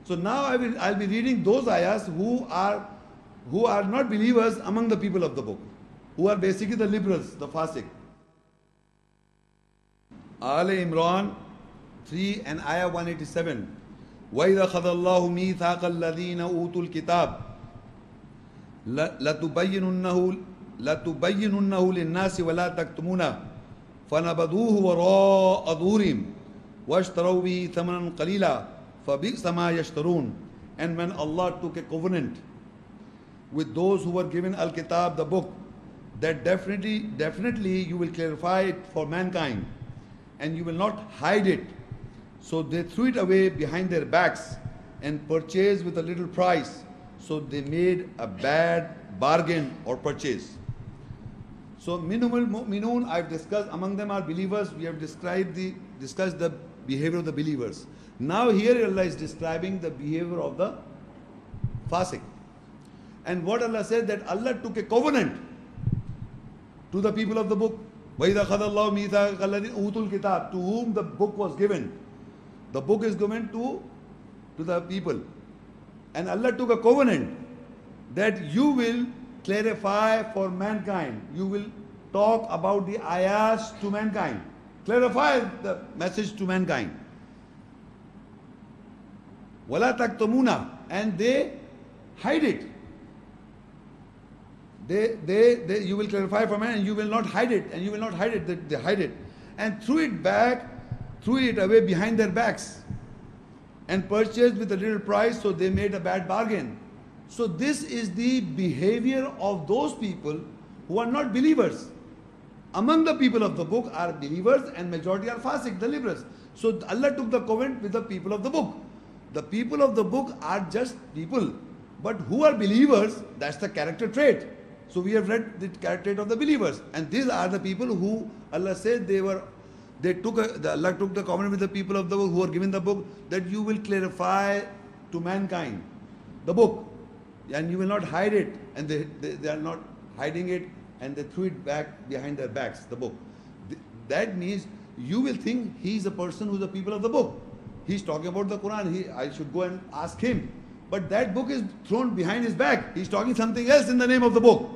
So now I'll be reading those ayahs who are not believers among the people of the book, who are basically the liberals, the Fasik. Al Imran 3 and ayah 187. وَإِذَا خَذَ اللَّهُ مِيثَاقَ الَّذِينَ أُوتُوا الْكِتَابَ لَتُبَيِّنُنَّهُ لِلنَّاسِ وَلَا تَكْتُمُونَهُ فَنَبَذُوهُ وَرَاءَ ظُهُورِهِمْ وَاشْتَرَوْا بِهِ ثَمَنًا قَلِيلًا فَبِئْسَ مَا يَشْتَرُونَ. And when Allah took a covenant with those who were given Al-Kitab, the book, that definitely you will clarify it for mankind and you will not hide it. So they threw it away behind their backs and purchased with a little price. So they made a bad bargain or purchase. So minimul mu'minun, I've discussed, among them are believers. We have discussed the behavior of the believers. Now here Allah is describing the behavior of the Fasik. And what Allah said, that Allah took a covenant to the people of the book. وَإِذَا خَذَ اللَّهُ مِيثَاقَ الَّذِينَ أُوتُوا الْكِتَابَ, to whom the book was given. The book is given to the people. And Allah took a covenant that you will clarify for mankind. You will talk about the ayahs to mankind. Clarify the message to mankind. وَلَا تَكْتُمُونَ, and they hide it. You will clarify for man and you will not hide it, and you will not hide it, they hide it. And threw it away behind their backs and purchased with a little price, so they made a bad bargain. So this is the behavior of those people who are not believers. Among the people of the book are believers and majority are Fasik, the liberals. So Allah took the covenant with the people of the book. The people of the book are just people, but who are believers, that's the character trait. So we have read the character trait of the believers, and these are the people who Allah said Allah took the covenant with the people of the book who are given the book, that you will clarify to mankind the book and you will not hide it, and they are not hiding it, and they threw it back behind their backs, the book. That means you will think he is a person who is the people of the book. He's talking about the Quran. I should go and ask him. But that book is thrown behind his back. He's talking something else in the name of the book.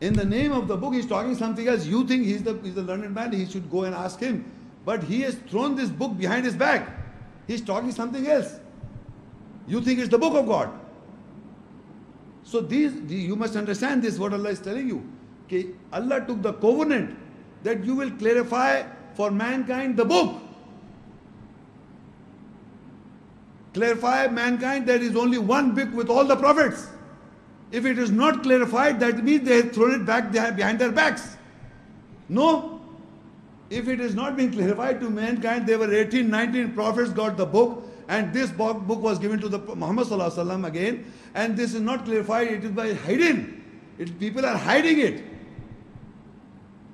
In the name of the book, he's talking something else. You think he's the learned man, he should go and ask him. But he has thrown this book behind his back. He's talking something else. You think it's the book of God. So you must understand this, what Allah is telling you. Okay, Allah took the covenant that you will clarify for mankind the book. Clarify mankind, there is only one book with all the prophets. If it is not clarified, that means they have thrown it back behind their backs. No. If it is not being clarified to mankind, there were 18, 19 prophets got the book, and this book was given to the Muhammad Sallallahu Alaihi Wasallam again, and this is not clarified, it is by hiding. People are hiding it.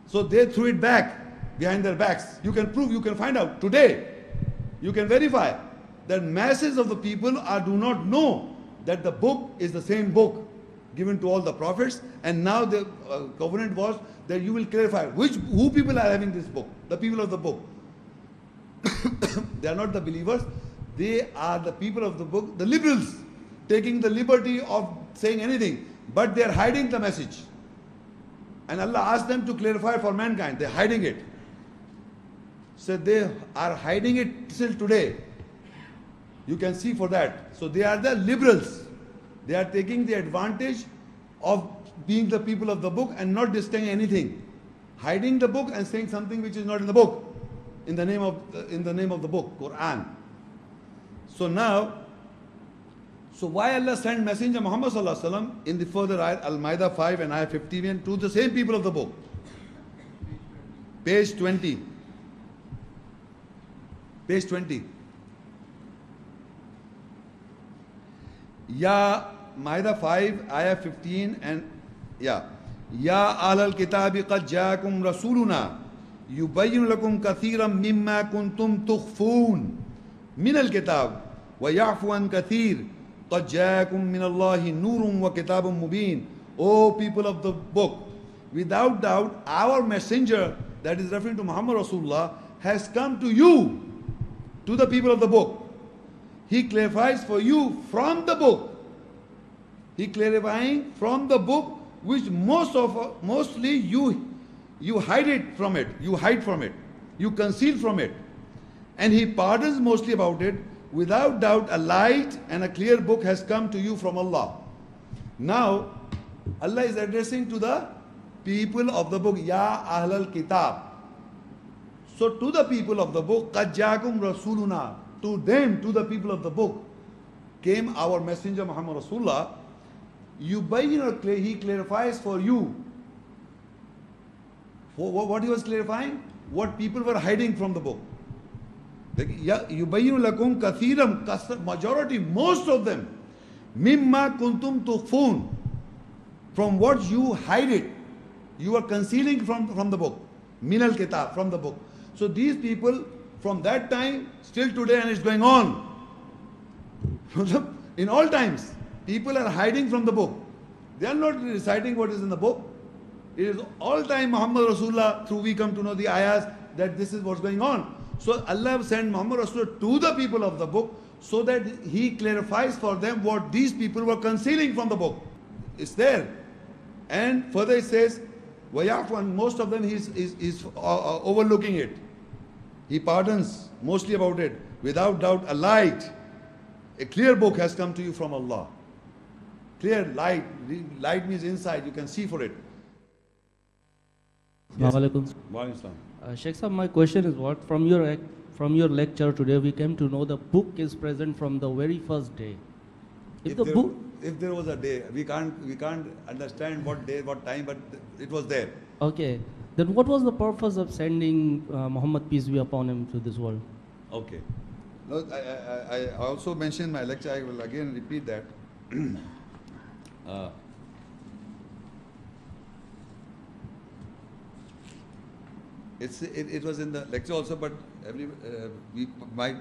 So they threw it back behind their backs. You can prove, you can find out today. You can verify that masses of the people do not know that the book is the same book given to all the prophets, and now the covenant was that you will clarify who people are having this book, the people of the book. They are not the believers, they are the people of the book, the liberals, taking the liberty of saying anything, but they are hiding the message. And Allah asked them to clarify for mankind, they are hiding it. So they are hiding it till today. You can see for that. So they are the liberals. They are taking the advantage of being the people of the book and not displaying anything. Hiding the book and saying something which is not in the book. In the name of the book, Quran. So now, why Allah sent Messenger Muhammad Sallallahu Alaihi Wasallam in the further ayat, Al-Ma'idah 5 and ayah 51, to the same people of the book. Page 20. Page 20. Ya Ma'idah 5, ayah 15 and Ya ahlal kitabi qad ja'akum rasuluna yubayyinu lakum kathiran mimma kuntum tukhfun min al-kitab wa ya'fu an kathir qad ja'akum min Allahi nurun wa kitabun mubin. O people of the book, without doubt our messenger, that is referring to Muhammad Rasulullah, has come to you to the people of the book. He clarifies for you from the book. He clarifying from the book, which mostly you hide it from it. You hide from it. You conceal from it. And he pardons mostly about it. Without doubt, a light and a clear book has come to you from Allah. Now, Allah is addressing to the people of the book, Ya Ahlal Kitab. So to the people of the book, Qad Ja'akum Rasuluna, to them, to the people of the book, came our messenger Muhammad Rasulullah. He clarifies for you. What he was clarifying? What people were hiding from the book. Yubayyinu lakum kathiram, majority, most of them, mimma kuntum tukhfun, from what you hide it. You are concealing from the book. Min al kitab, from the book. So these people from that time still today, and it's going on. In all times, people are hiding from the book. They are not reciting what is in the book. It is all time Muhammad Rasulullah, through we come to know the ayahs, that this is what's going on. So Allah sent Muhammad Rasulullah to the people of the book so that he clarifies for them what these people were concealing from the book. It's there. And further it says, and most of them is overlooking it. He pardons mostly about it. Without doubt, a light, a clear book has come to you from Allah. Clear light. Light means inside. You can see for it. Yes. Sheikh Sahab, my question is what? From your lecture today, we came to know the book is present from the very first day. If there was a day, we can't understand what day, what time, but it was there. Okay. Then what was the purpose of sending Muhammad, peace be upon him, to this world? Okay. No, I also mentioned in my lecture, I will again repeat that. It was in the lecture also, but we might,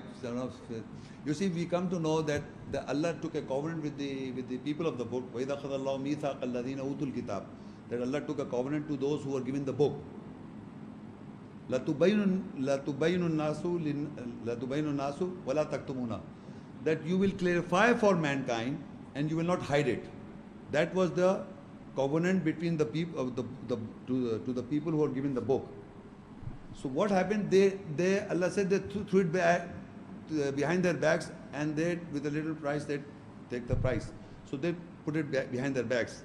you see, we come to know that Allah took a covenant with the people of the book. وَإِذَا أَخَذَ اللَّهُ مِيثَاقَ الَّذِينَ أُوتُوا الْكِتَابَ, that Allah took a covenant to those who were given the book. لَتُبَيِّنُ النَّاسُ وَلَا تَكْتُمُونَ, that you will clarify for mankind and you will not hide it. That was the covenant between the people to the people who were given the book. So what happened? Allah said they threw it back behind their backs, and they, with a little price, they take the price. So they put it back behind their backs.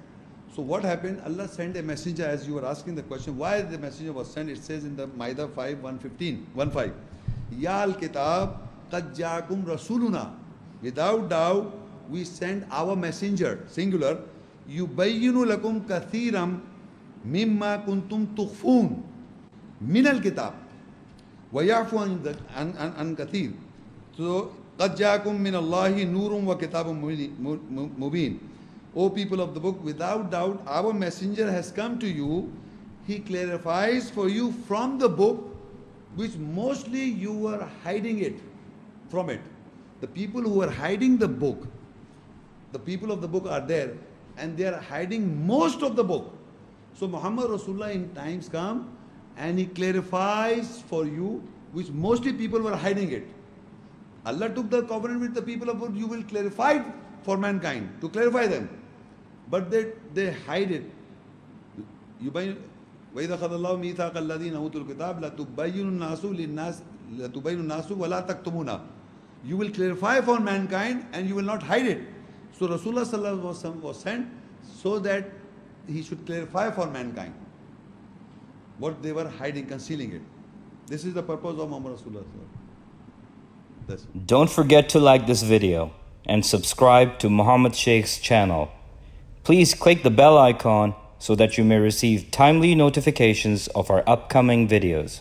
So what happened? Allah sent a messenger, as you were asking the question, why the messenger was sent. It says in the Ma'idah 5:115, Ya al-Kitab qad ja'akum rasuluna. Without doubt, we send our messenger, singular, yubayyinu lakum kathiram mimma kuntum tukhfun min al-kitab wa ya'fu an kathir. So, qad ja'akum min Allahi nurun wa kitabun mubin. O people of the book, without doubt, our messenger has come to you. He clarifies for you from the book, which mostly you were hiding it from it. The people who are hiding the book, the people of the book are there, and they are hiding most of the book. So Muhammad Rasulullah in times come, and he clarifies for you, which mostly people were hiding it. Allah took the covenant with the people of the book, you will clarify it for mankind, to clarify them. But they hide it. وَإِذَا خَذَ اللَّهُ مِيثَاقَ الَّذِينَ أُوتُوا الْكِتَابَ لَتُبَيِّنُ النَّاسُ وَلَا تَكْتُمُونَ. You will clarify for mankind and you will not hide it. So Rasulullah sallallahu alaihi wasallam was sent so that he should clarify for mankind what they were hiding, concealing it. This is the purpose of Muhammad Rasulullah. Don't forget to like this video and subscribe to Muhammad Sheikh's channel. Please click the bell icon so that you may receive timely notifications of our upcoming videos.